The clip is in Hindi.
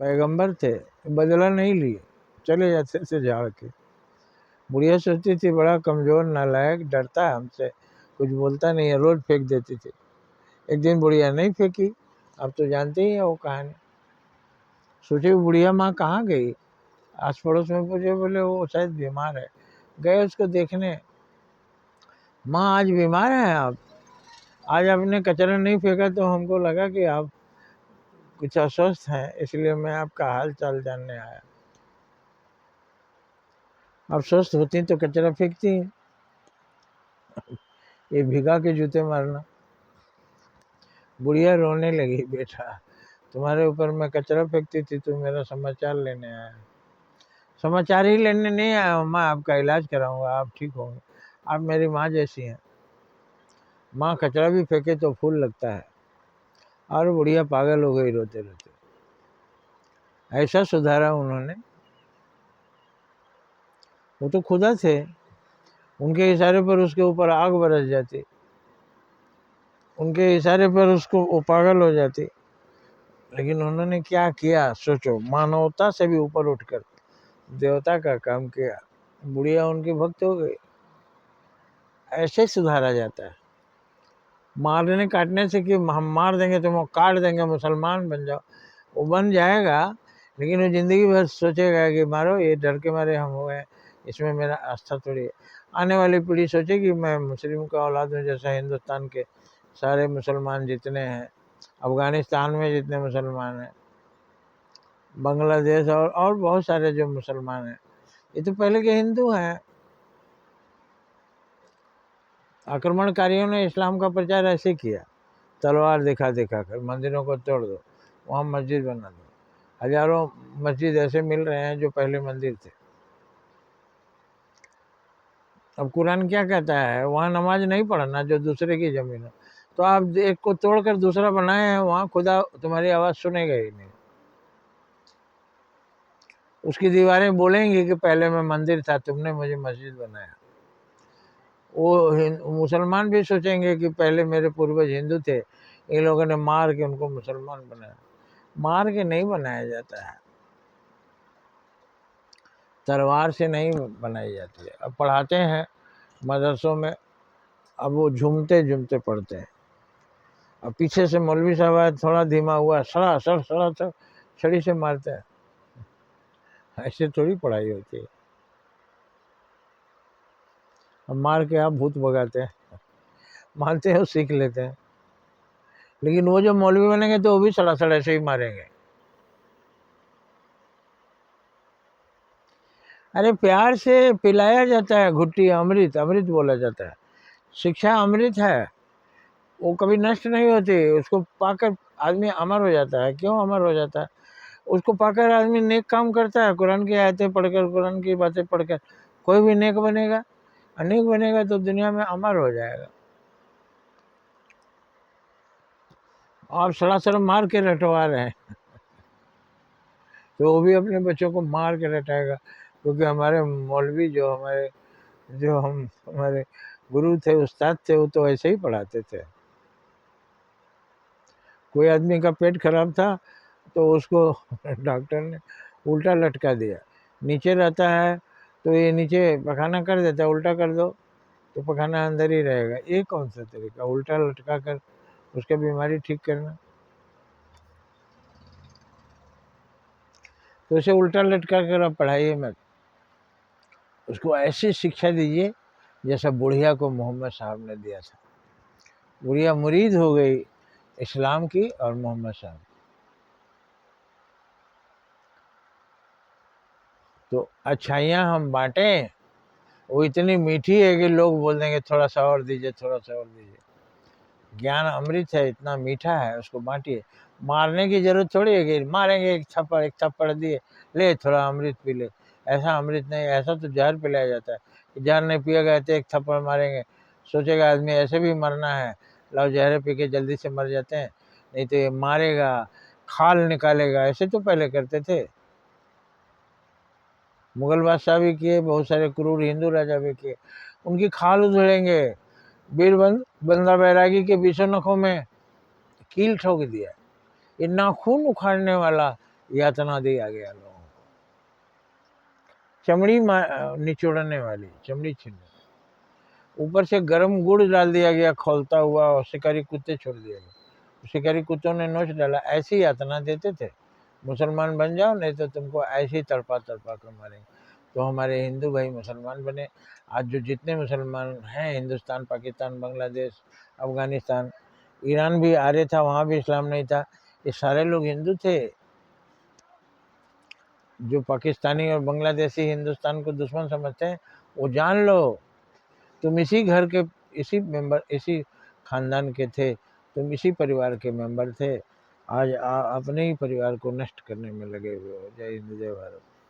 पैगंबर थे, बदला नहीं लिए, चले जाते थे झाड़ के। बुढ़िया सोचती थी बड़ा कमज़ोर नालायक, डरता है हमसे, कुछ बोलता नहीं है, रोज़ फेंक देती थी। एक दिन बुढ़िया नहीं फेंकी। अब तो जानते ही हैं वो कहानी। सोचे बुढ़िया माँ कहाँ गई, आस पड़ोस में पूछे, बोले वो शायद बीमार है। गए उसको देखने, माँ आज बीमार हैं आप? आज आपने कचरा नहीं फेंका तो हमको लगा कि आप कुछ अस्वस्थ हैं, इसलिए मैं आपका हाल चाल जानने आया। आप स्वस्थ होती तो कचरा फेंकती, ये भिगा के जूते मारना। बुढ़िया रोने लगी, बेटा तुम्हारे ऊपर मैं कचरा फेंकती थी, तो मेरा समाचार लेने आया। समाचार ही लेने नहीं आया हूँ, मैं आपका इलाज कराऊंगा, आप ठीक होंगे। आप मेरी माँ जैसी हैं। माँ कचरा भी फेंके तो फूल लगता है। और बुढ़िया पागल हो गई रोते रोते। ऐसा सुधारा उन्होंने। वो तो खुदा थे, उनके इशारे पर उसके ऊपर आग बरस जाती, उनके इशारे पर उसको वो पागल हो जाती। लेकिन उन्होंने क्या किया सोचो, मानवता से भी ऊपर उठकर देवता का काम किया। बुढ़िया उनकी भक्त हो गई। ऐसे सुधारा जाता है। मारने काटने से कि हम मार देंगे तुम काट देंगे मुसलमान बन जाओ, वो बन जाएगा, लेकिन वो ज़िंदगी भर सोचेगा कि मारो, ये डर के मारे हम हो गए, इसमें मेरा आस्था थोड़ी है। आने वाली पीढ़ी सोचेगी मैं मुस्लिम का औलाद हूँ, जैसा हिंदुस्तान के सारे मुसलमान जितने हैं, अफ़गानिस्तान में जितने मुसलमान हैं, बांग्लादेश और बहुत सारे जो मुसलमान हैं, ये तो पहले के हिंदू हैं। आक्रमणकारियों ने इस्लाम का प्रचार ऐसे किया, तलवार दिखा दिखा कर, मंदिरों को तोड़ दो, वहाँ मस्जिद बना दो। हजारों मस्जिद ऐसे मिल रहे हैं जो पहले मंदिर थे। अब कुरान क्या कहता है, वहाँ नमाज नहीं पढ़ना जो दूसरे की ज़मीन हो। तो आप एक को तोड़कर दूसरा बनाए हैं, वहाँ खुदा तुम्हारी आवाज़ सुनेगा ही नहीं। उसकी दीवारें बोलेंगी कि पहले मैं मंदिर था, तुमने मुझे मस्जिद बनाया। वो मुसलमान भी सोचेंगे कि पहले मेरे पूर्वज हिंदू थे, इन लोगों ने मार के उनको मुसलमान बनाया। मार के नहीं बनाया जाता है, तलवार से नहीं बनाई जाती है। अब पढ़ाते हैं मदरसों में, अब वो झूमते झूमते पढ़ते हैं। अब पीछे से मौलवी साहब आए, थोड़ा धीमा हुआ, सड़ा सड़ सड़ा सड़ छड़ी से मारते हैं। ऐसे थोड़ी पढ़ाई होती है। अब मार के आप भूत भगाते हैं, मानते हो सीख लेते हैं। लेकिन वो जो मौलवी बनेंगे तो वो भी सड़ा सड़ ऐसे ही मारेंगे। अरे प्यार से पिलाया जाता है घुट्टी, अमृत, अमृत बोला जाता है। शिक्षा अमृत है, वो कभी नष्ट नहीं होती। उसको पाकर आदमी अमर हो जाता है। क्यों अमर हो जाता है? उसको पाकर आदमी नेक काम करता है। कुरान की आयतें पढ़कर, कुरान की बातें पढ़कर कोई भी नेक बनेगा, अनेक बनेगा तो दुनिया में अमर हो जाएगा। आप सरासर मार के रटवा रहे हैं, तो वो भी अपने बच्चों को मार के रटाएगा। क्योंकि हमारे मौलवी जो हमारे गुरु थे, उस्ताद थे, वो तो ऐसे ही पढ़ाते थे। कोई आदमी का पेट खराब था तो उसको डॉक्टर ने उल्टा लटका दिया। नीचे रहता है तो ये नीचे पखाना कर देता है, उल्टा कर दो तो पखाना अंदर ही रहेगा। ये कौन सा तरीका, उल्टा लटका कर उसका बीमारी ठीक करना? तो उसे उल्टा लटका कर आप पढ़ाइए मत, उसको ऐसी शिक्षा दीजिए जैसा बुढ़िया को मोहम्मद साहब ने दिया था। बुढ़िया मुरीद हो गई इस्लाम की और मोहम्मद साहब। तो अच्छाइयाँ हम बांटें, वो इतनी मीठी है कि लोग बोल देंगे थोड़ा सा और दीजिए, थोड़ा सा और दीजिए। ज्ञान अमृत है, इतना मीठा है, उसको बांटिए। मारने की जरूरत थोड़ी है कि मारेंगे एक थप्पड़ दिए, ले थोड़ा अमृत पी ले। ऐसा अमृत नहीं, ऐसा तो जहर पिलाया जाता है कि जहर नहीं पिया गया तो एक थप्पड़ मारेंगे, सोचेगा आदमी ऐसे भी मरना है, लाओ जहर पी के जल्दी से मर जाते हैं, नहीं तो ये मारेगा, खाल निकालेगा। ऐसे तो पहले करते थे। मुगल बादशाह भी किए, बहुत सारे क्रूर हिंदू राजा भी किए। उनकी खाल उधेड़ेंगे। बंदा बैरागी के बीचों नखों में कील ठोक दिया। ये नाखून उखाड़ने वाला यातना दिया गया लोगों को, चमड़ी निचोड़ने वाली, चमड़ी छीनने, ऊपर से गर्म गुड़ डाल दिया गया खौलता हुआ और शिकारी कुत्ते छोड़ दिए गए। शिकारी कुत्तों ने नोच डाला। ऐसी यातना देते थे, मुसलमान बन जाओ नहीं तो तुमको ऐसे ही तड़पा तड़पा कर मारेंगे। तो हमारे हिंदू भाई मुसलमान बने। आज जो जितने मुसलमान हैं, हिंदुस्तान, पाकिस्तान, बांग्लादेश, अफगानिस्तान, ईरान भी आ रहे था, वहाँ भी इस्लाम नहीं था, ये सारे लोग हिंदू थे। जो पाकिस्तानी और बांग्लादेशी हिंदुस्तान को दुश्मन समझते हैं, वो जान लो तुम इसी घर के, इसी मेंबर, इसी खानदान के थे, तुम इसी परिवार के मेंबर थे। आज अपने ही परिवार को नष्ट करने में लगे हुए हो। जय हिंद, जय भारत।